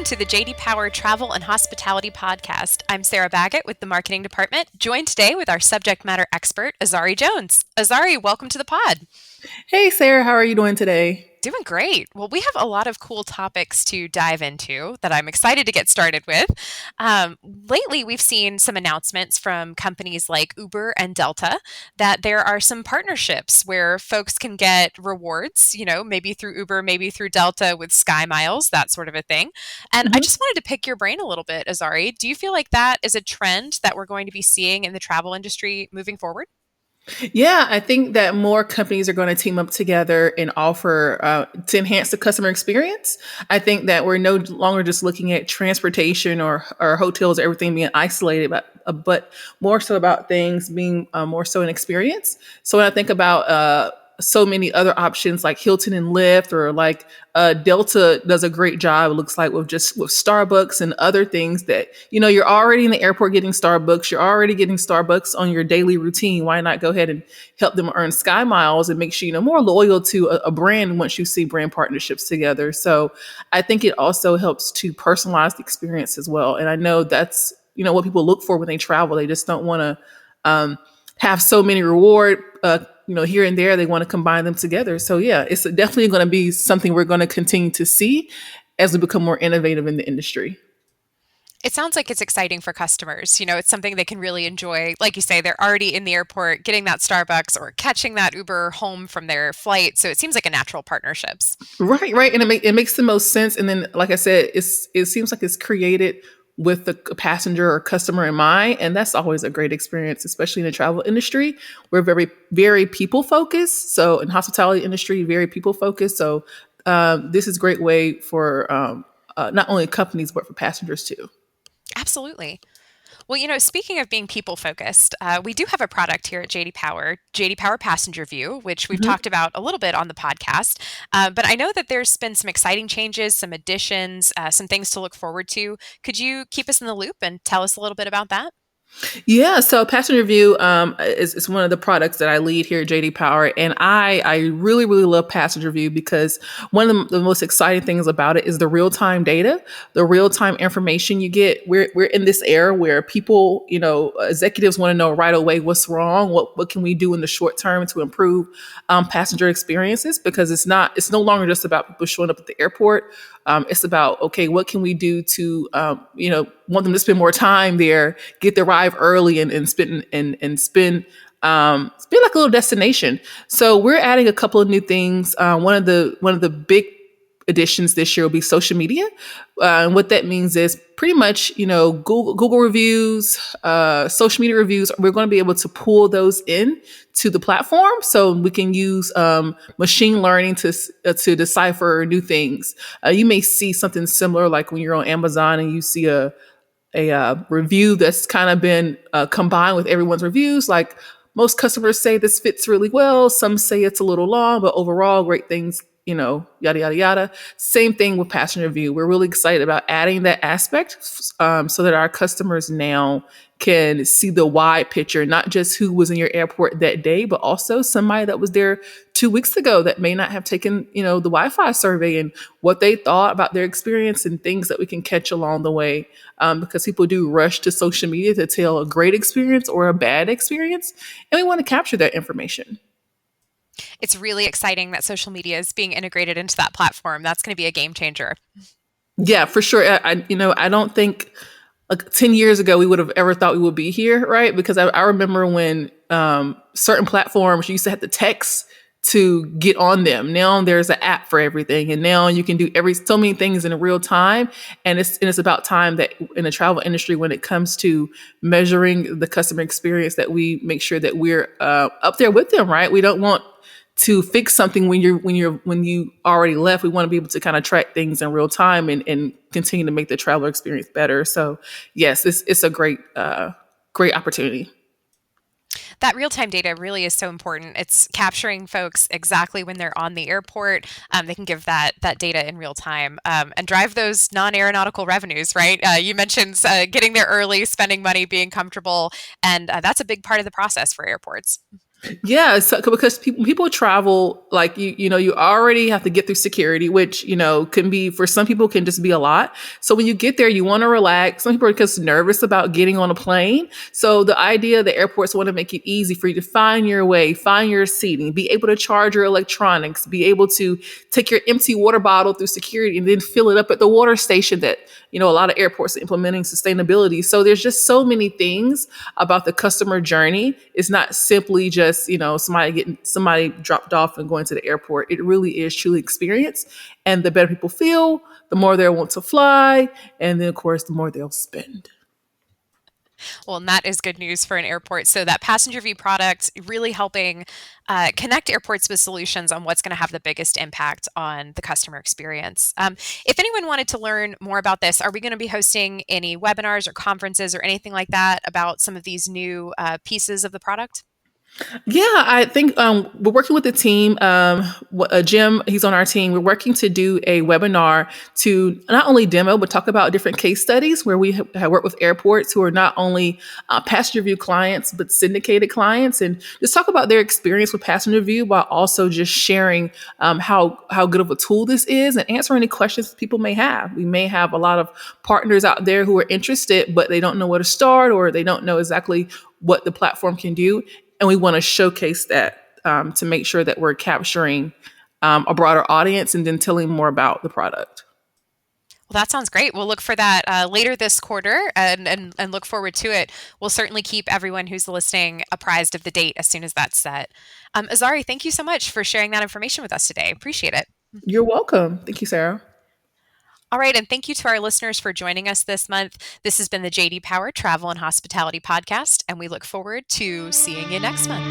Welcome to the JD Power Travel and Hospitality Podcast. I'm Sarah Baggett with the Marketing Department, joined today with our subject matter expert, Azari Jones. Azari, welcome to the pod. Hey Sarah, how are you doing today? Doing great. Well, we have a lot of cool topics to dive into that I'm excited to get started with. Lately, we've seen some announcements from companies like Uber and Delta that there are some partnerships where folks can get rewards, maybe through Uber, maybe through Delta with Sky Miles, that sort of a thing. And I Mhm. just wanted to pick your brain a little bit, Azari. Do you feel like that is a trend that we're going to be seeing in the travel industry moving forward? Yeah, I think that more companies are going to team up together and offer to enhance the customer experience. I think that we're no longer just looking at transportation or hotels, everything being isolated, but more so about things being more so an experience. So when I think about so many other options like Hilton and Lyft or like Delta does a great job, it looks like, with Starbucks and other things that, you're already in the airport getting Starbucks, you're already getting Starbucks on your daily routine. Why not go ahead and help them earn Sky Miles and make sure, more loyal to a brand once you see brand partnerships together. So I think it also helps to personalize the experience as well. And I know that's, what people look for when they travel. They just don't want to have so many reward here and there. They want to combine them together. So yeah, it's definitely going to be something we're going to continue to see as we become more innovative in the industry. It sounds like it's exciting for customers. It's something they can really enjoy. Like you say, they're already in the airport getting that Starbucks or catching that Uber home from their flight. So it seems like a natural partnerships. Right, and it makes the most sense. And then, like I said, it seems like it's created with the passenger or customer in mind, and that's always a great experience, especially in the travel industry. We're very, very people focused. So in hospitality industry, very people focused. So this is a great way for not only companies but for passengers too. Absolutely. Well, speaking of being people focused, we do have a product here at JD Power Passenger View, which we've Mhm. talked about a little bit on the podcast. But I know that there's been some exciting changes, some additions, some things to look forward to. Could you keep us in the loop and tell us a little bit about that? Yeah, so Passenger View is one of the products that I lead here at JD Power, and I really really love Passenger View because one of the most exciting things about it is the real time data, the real time information you get. We're in this era where people, executives want to know right away what's wrong, what can we do in the short term to improve passenger experiences, because it's no longer just about people showing up at the airport. It's about, okay, what can we do to want them to spend more time there, get there, arrive early, and spend like a little destination. So we're adding a couple of new things. One of the big additions this year will be social media. And what that means is pretty much, Google reviews, social media reviews. We're going to be able to pull those in to the platform, so we can use machine learning to decipher new things. You may see something similar, like when you're on Amazon and you see a review that's kind of been combined with everyone's reviews. Like, most customers say this fits really well. Some say it's a little long, but overall, great things, yada, yada, yada. Same thing with passenger review. We're really excited about adding that aspect so that our customers now can see the wide picture, not just who was in your airport that day, but also somebody that was there 2 weeks ago that may not have taken, the Wi-Fi survey, and what they thought about their experience and things that we can catch along the way. Because people do rush to social media to tell a great experience or a bad experience, and we want to capture that information. It's really exciting that social media is being integrated into that platform. That's going to be a game changer. Yeah, for sure. I don't think like 10 years ago we would have ever thought we would be here, right? Because I remember when certain platforms you used to have to text to get on them. Now there's an app for everything, and now you can do every so many things in real time. And it's about time that in the travel industry, when it comes to measuring the customer experience, that we make sure that we're up there with them, right? We don't want to fix something when you already left. We want to be able to kind of track things in real time and continue to make the traveler experience better. So yes, it's a great opportunity. That real-time data really is so important. It's capturing folks exactly when they're on the airport. They can give that data in real time and drive those non-aeronautical revenues, right? You mentioned getting there early, spending money, being comfortable, and that's a big part of the process for airports. Yeah, so, because people travel, like you know, you already have to get through security, which you know can be, for some people, can just be a lot. So when you get there, you want to relax. Some people are just nervous about getting on a plane. So the idea, the airports want to make it easy for you to find your way, find your seating, be able to charge your electronics, be able to take your empty water bottle through security and then fill it up at the water station. That, you know, a lot of airports are implementing sustainability. So there's just so many things about the customer journey. It's not simply just, you know, somebody dropped off and going to the airport. It really is truly experience. And the better people feel, the more they'll want to fly. And then, of course, the more they'll spend. Well, and that is good news for an airport. So that passenger view product really helping connect airports with solutions on what's going to have the biggest impact on the customer experience. If anyone wanted to learn more about this, are we going to be hosting any webinars or conferences or anything like that about some of these new pieces of the product? Yeah, I think we're working with the team. Jim, he's on our team. We're working to do a webinar to not only demo, but talk about different case studies where we have worked with airports who are not only passenger view clients, but syndicated clients, and just talk about their experience with passenger view while also just sharing how good of a tool this is and answer any questions people may have. We may have a lot of partners out there who are interested, but they don't know where to start or they don't know exactly what the platform can do, and we want to showcase that to make sure that we're capturing a broader audience and then telling more about the product. Well, that sounds great. We'll look for that later this quarter and look forward to it. We'll certainly keep everyone who's listening apprised of the date as soon as that's set. Azari, thank you so much for sharing that information with us today. Appreciate it. You're welcome. Thank you, Sarah. All right, and thank you to our listeners for joining us this month. This has been the JD Power Travel and Hospitality Podcast, and we look forward to seeing you next month.